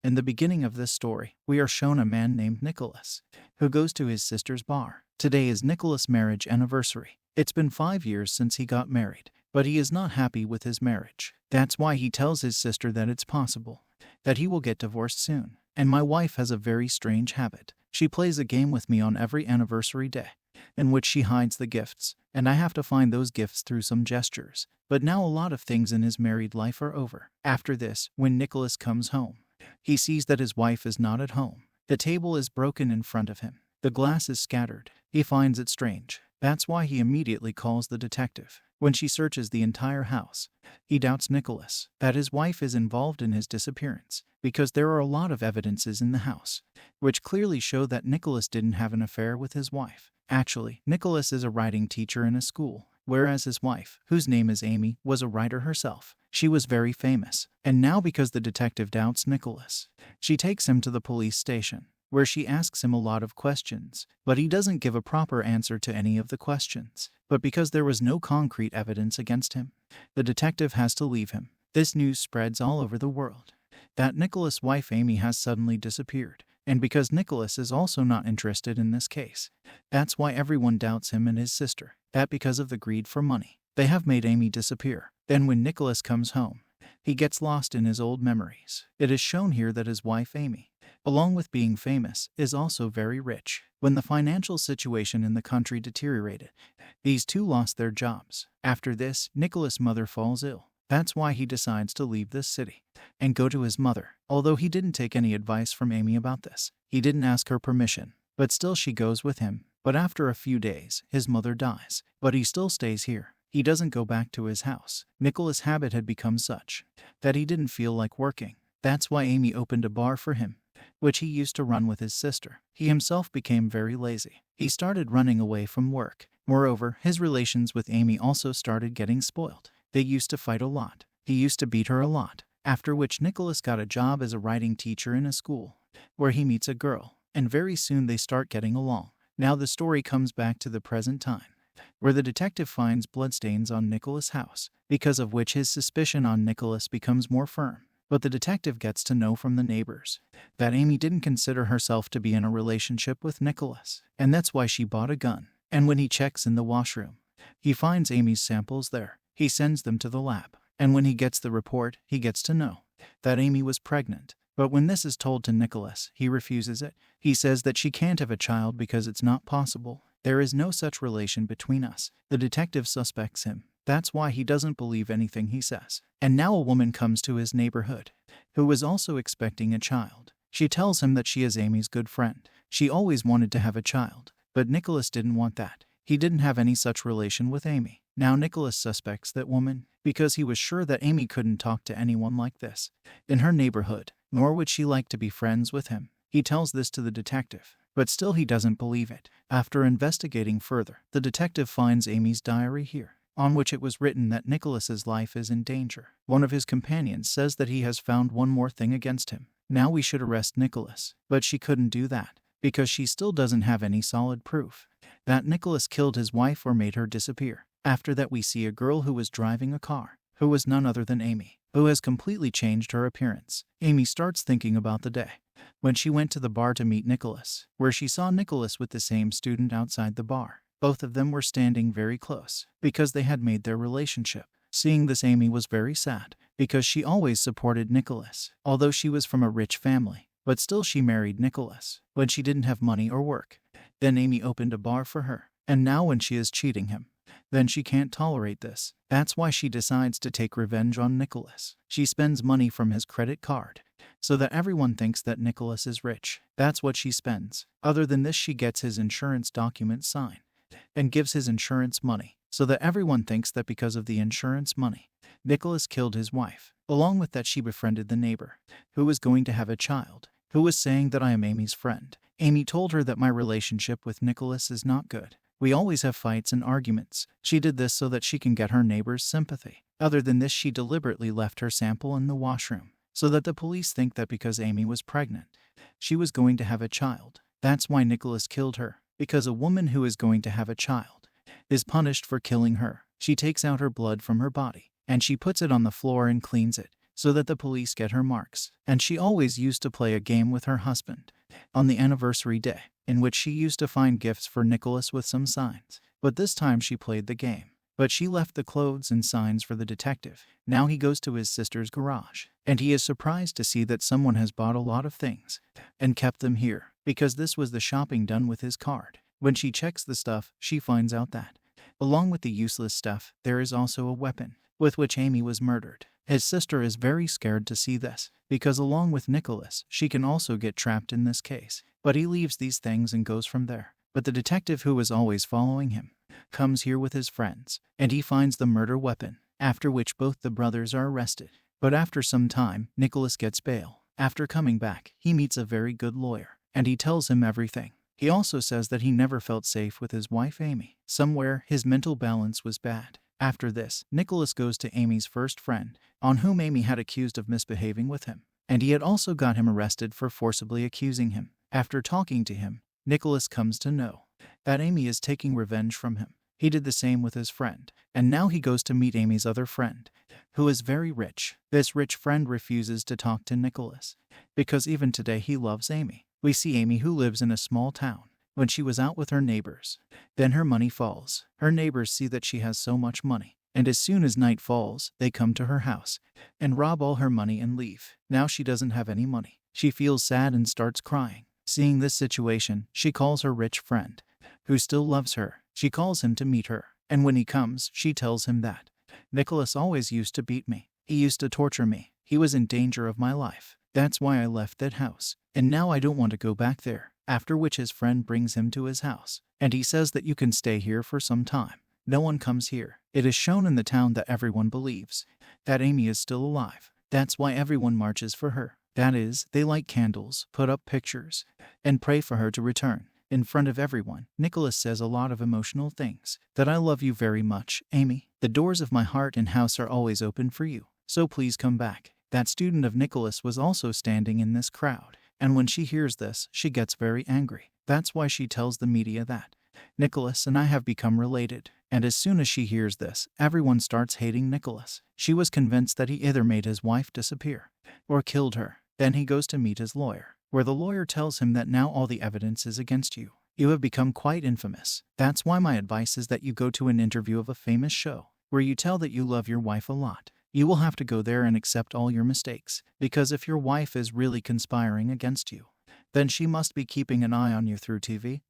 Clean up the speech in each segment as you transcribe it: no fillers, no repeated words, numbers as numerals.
In the beginning of this story, we are shown a man named Nicholas, who goes to his sister's bar. Today is Nicholas' marriage anniversary. It's been 5 years since he got married, but he is not happy with his marriage. That's why he tells his sister that it's possible that he will get divorced soon. And my wife has a very strange habit. She plays a game with me on every anniversary day, in which she hides the gifts, and I have to find those gifts through some gestures. But now a lot of things in his married life are over. After this, when Nicholas comes home, he sees that his wife is not at home. The table is broken in front of him. The glass is scattered. He finds it strange. That's why he immediately calls the detective. When she searches the entire house, he doubts Nicholas, that his wife is involved in his disappearance, because there are a lot of evidences in the house, which clearly show that Nicholas didn't have an affair with his wife. Actually, Nicholas is a writing teacher in a school, whereas his wife, whose name is Amy, was a writer herself. She was very famous, and now because the detective doubts Nicholas, she takes him to the police station, where she asks him a lot of questions, but he doesn't give a proper answer to any of the questions. But because there was no concrete evidence against him, the detective has to leave him. This news spreads all over the world that Nicholas' wife Amy has suddenly disappeared, and because Nicholas is also not interested in this case, that's why everyone doubts him and his sister, that because of the greed for money, they have made Amy disappear. Then when Nicholas comes home, he gets lost in his old memories. It is shown here that his wife Amy, along with being famous, is also very rich. When the financial situation in the country deteriorated, these two lost their jobs. After this, Nicholas' mother falls ill. That's why he decides to leave this city and go to his mother. Although he didn't take any advice from Amy about this, he didn't ask her permission, but still she goes with him. But after a few days, his mother dies, but he still stays here. He doesn't go back to his house. Nicholas' habit had become such that he didn't feel like working. That's why Amy opened a bar for him, which he used to run with his sister. He himself became very lazy. He started running away from work. Moreover, his relations with Amy also started getting spoiled. They used to fight a lot. He used to beat her a lot. After which Nicholas got a job as a writing teacher in a school, where he meets a girl, and very soon they start getting along. Now the story comes back to the present time, where the detective finds bloodstains on Nicholas' house, because of which his suspicion on Nicholas becomes more firm. But the detective gets to know from the neighbors that Amy didn't consider herself to be in a relationship with Nicholas, and that's why she bought a gun. And when he checks in the washroom, he finds Amy's samples there. He sends them to the lab, and when he gets the report, he gets to know that Amy was pregnant. But when this is told to Nicholas, he refuses it. He says that she can't have a child because it's not possible. There is no such relation between us. The detective suspects him. That's why he doesn't believe anything he says. And now a woman comes to his neighborhood, who was also expecting a child. She tells him that she is Amy's good friend. She always wanted to have a child, but Nicholas didn't want that. He didn't have any such relation with Amy. Now Nicholas suspects that woman, because he was sure that Amy couldn't talk to anyone like this in her neighborhood, nor would she like to be friends with him. He tells this to the detective, but still he doesn't believe it. After investigating further, the detective finds Amy's diary here, on which it was written that Nicholas's life is in danger. One of his companions says that he has found one more thing against him. Now we should arrest Nicholas, but she couldn't do that, because she still doesn't have any solid proof that Nicholas killed his wife or made her disappear. After that we see a girl who was driving a car, who was none other than Amy, who has completely changed her appearance. Amy starts thinking about the day when she went to the bar to meet Nicholas, where she saw Nicholas with the same student outside the bar. Both of them were standing very close, because they had made their relationship. Seeing this, Amy was very sad, because she always supported Nicholas, although she was from a rich family. But still she married Nicholas when she didn't have money or work. Then Amy opened a bar for her, and now when she is cheating him, then she can't tolerate this. That's why she decides to take revenge on Nicholas. She spends money from his credit card, so that everyone thinks that Nicholas is rich. That's what she spends. Other than this, she gets his insurance document signed and gives his insurance money, so that everyone thinks that because of the insurance money, Nicholas killed his wife. Along with that, she befriended the neighbor, who was going to have a child, who was saying that I am Amy's friend. Amy told her that my relationship with Nicholas is not good. We always have fights and arguments. She did this so that she can get her neighbor's sympathy. Other than this, she deliberately left her sample in the washroom, so that the police think that because Amy was pregnant, she was going to have a child. That's why Nicholas killed her, because a woman who is going to have a child is punished for killing her. She takes out her blood from her body, and she puts it on the floor and cleans it, so that the police get her marks. And she always used to play a game with her husband on the anniversary day, in which she used to find gifts for Nicholas with some signs. But this time she played the game. But she left the clothes and signs for the detective. Now he goes to his sister's garage, and he is surprised to see that someone has bought a lot of things and kept them here, because this was the shopping done with his card. When she checks the stuff, she finds out that, along with the useless stuff, there is also a weapon with which Amy was murdered. His sister is very scared to see this, because along with Nicholas, she can also get trapped in this case. But he leaves these things and goes from there. But the detective who was always following him comes here with his friends, and he finds the murder weapon, after which both the brothers are arrested. But after some time, Nicholas gets bail. After coming back, he meets a very good lawyer, and he tells him everything. He also says that he never felt safe with his wife Amy. Somewhere, his mental balance was bad. After this, Nicholas goes to Amy's first friend, on whom Amy had accused of misbehaving with him, and he had also got him arrested for forcibly accusing him. After talking to him, Nicholas comes to know that Amy is taking revenge from him. He did the same with his friend, and now he goes to meet Amy's other friend, who is very rich. This rich friend refuses to talk to Nicholas, because even today he loves Amy. We see Amy, who lives in a small town, when she was out with her neighbors. Then her money falls. Her neighbors see that she has so much money, and as soon as night falls, they come to her house and rob all her money and leave. Now she doesn't have any money. She feels sad and starts crying. Seeing this situation, she calls her rich friend, who still loves her. She calls him to meet her, and when he comes, she tells him that Nicholas always used to beat me. He used to torture me. He was in danger of my life. That's why I left that house, and now I don't want to go back there. After which his friend brings him to his house, and he says that you can stay here for some time. No one comes here. It is shown in the town that everyone believes that Amy is still alive. That's why everyone marches for her. That is, they light candles, put up pictures, and pray for her to return. In front of everyone, Nicholas says a lot of emotional things. That I love you very much, Amy. The doors of my heart and house are always open for you, so please come back. That student of Nicholas was also standing in this crowd, and when she hears this, she gets very angry. That's why she tells the media that Nicholas and I have become related. And as soon as she hears this, everyone starts hating Nicholas. She was convinced that he either made his wife disappear or killed her. Then he goes to meet his lawyer, where the lawyer tells him that now all the evidence is against you. You have become quite infamous. That's why my advice is that you go to an interview of a famous show, where you tell that you love your wife a lot. You will have to go there and accept all your mistakes, because if your wife is really conspiring against you, then she must be keeping an eye on you through TV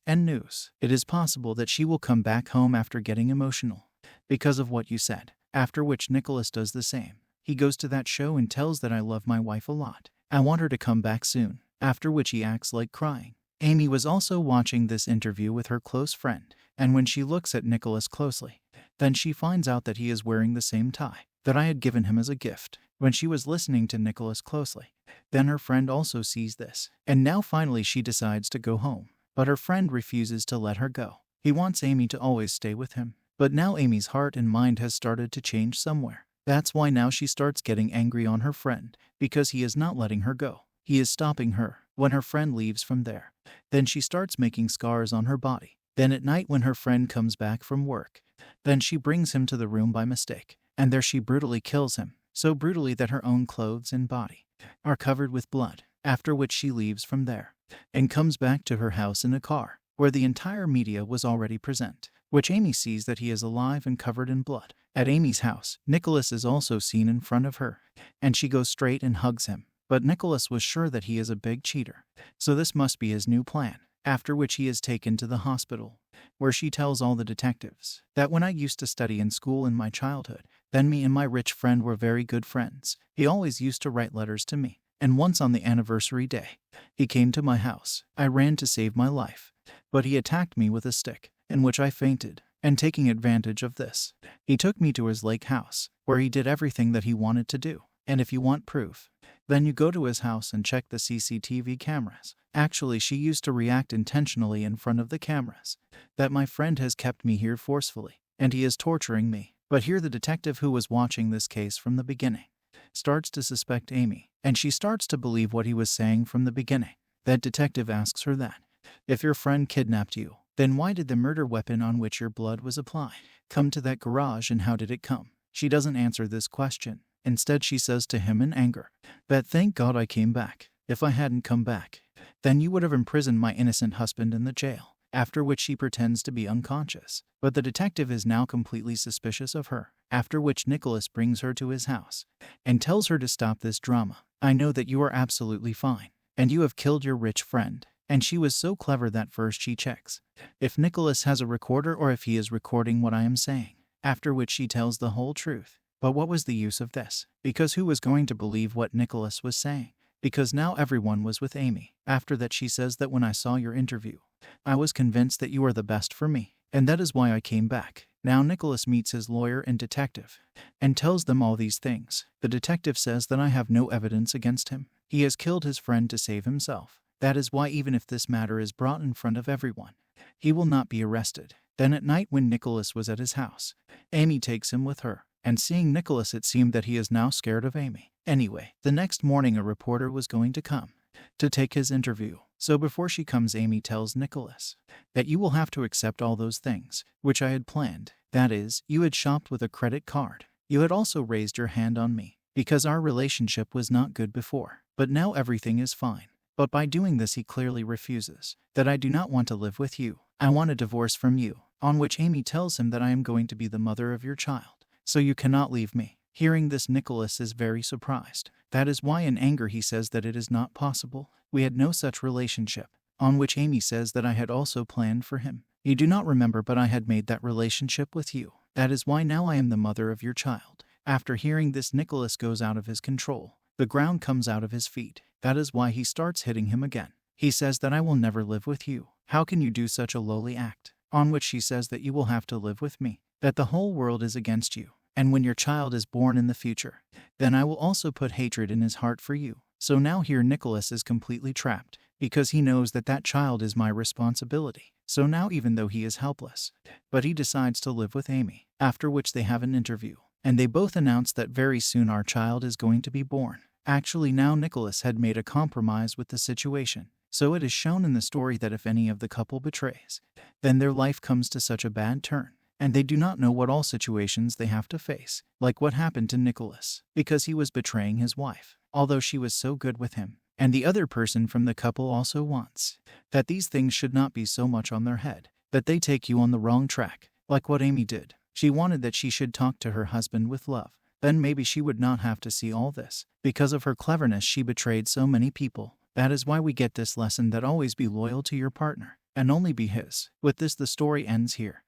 and news. It is possible that she will come back home after getting emotional because of what you said. After which Nicholas does the same. He goes to that show and tells that I love my wife a lot. I want her to come back soon. After which he acts like crying. Amy was also watching this interview with her close friend, and when she looks at Nicholas closely, then she finds out that he is wearing the same tie that I had given him as a gift. When she was listening to Nicholas closely, then her friend also sees this, and now finally she decides to go home. But her friend refuses to let her go. He wants Amy to always stay with him. But now Amy's heart and mind has started to change somewhere. That's why now she starts getting angry on her friend, because he is not letting her go. He is stopping her when her friend leaves from there. Then she starts making scars on her body. Then at night when her friend comes back from work, then she brings him to the room by mistake, and there she brutally kills him, so brutally that her own clothes and body are covered with blood. After which she leaves from there and comes back to her house in a car, where the entire media was already present, which Amy sees that he is alive and covered in blood. At Amy's house, Nicholas is also seen in front of her, and she goes straight and hugs him. But Nicholas was sure that he is a big cheater, so this must be his new plan. After which he is taken to the hospital, where she tells all the detectives that when I used to study in school in my childhood, then me and my rich friend were very good friends. He always used to write letters to me, and once on the anniversary day, he came to my house. I ran to save my life, but he attacked me with a stick, in which I fainted, and taking advantage of this, he took me to his lake house, where he did everything that he wanted to do. And if you want proof, then you go to his house and check the CCTV cameras. Actually, she used to react intentionally in front of the cameras, that my friend has kept me here forcefully, and he is torturing me. But here the detective who was watching this case from the beginning starts to suspect Amy, and she starts to believe what he was saying from the beginning. That detective asks her that, if your friend kidnapped you, then why did the murder weapon on which your blood was applied come to that garage, and how did it come? She doesn't answer this question, Instead, she says to him in anger that thank God I came back. If I hadn't come back, then you would have imprisoned my innocent husband in the jail. After which she pretends to be unconscious. But the detective is now completely suspicious of her. After which Nicholas brings her to his house and tells her to stop this drama. I know that you are absolutely fine, and you have killed your rich friend. And she was so clever that first she checks if Nicholas has a recorder or if he is recording what I am saying. After which she tells the whole truth. But what was the use of this? Because who was going to believe what Nicholas was saying? Because now everyone was with Amy. After that she says that when I saw your interview, I was convinced that you are the best for me, and that is why I came back. Now Nicholas meets his lawyer and detective, and tells them all these things. The detective says that I have no evidence against him. He has killed his friend to save himself. That is why even if this matter is brought in front of everyone, he will not be arrested. Then at night when Nicholas was at his house, Amy takes him with her. And seeing Nicholas, it seemed that he is now scared of Amy. Anyway, the next morning a reporter was going to come to take his interview. So before she comes, Amy tells Nicholas that you will have to accept all those things, which I had planned. That is, you had shopped with a credit card. You had also raised your hand on me, because our relationship was not good before. But now everything is fine. But by doing this he clearly refuses, that I do not want to live with you. I want a divorce from you. On which Amy tells him that I am going to be the mother of your child, so you cannot leave me. Hearing this, Nicholas is very surprised. That is why in anger he says that it is not possible. We had no such relationship. On which Amy says that I had also planned for him. You do not remember, but I had made that relationship with you. That is why now I am the mother of your child. After hearing this, Nicholas goes out of his control. The ground comes out of his feet. That is why he starts hitting him again. He says that I will never live with you. How can you do such a lowly act? On which she says that you will have to live with me. That the whole world is against you. And when your child is born in the future, then I will also put hatred in his heart for you. So now here Nicholas is completely trapped, because he knows that that child is my responsibility. So now even though he is helpless, but he decides to live with Amy. After which they have an interview, and they both announce that very soon our child is going to be born. Actually now Nicholas had made a compromise with the situation. So it is shown in the story that if any of the couple betrays, then their life comes to such a bad turn. And they do not know what all situations they have to face, like what happened to Nicholas, because he was betraying his wife, although she was so good with him. And the other person from the couple also wants that these things should not be so much on their head, that they take you on the wrong track, like what Amy did. She wanted that she should talk to her husband with love. Then maybe she would not have to see all this. Because of her cleverness, she betrayed so many people. That is why we get this lesson that always be loyal to your partner, and only be his. With this, the story ends here.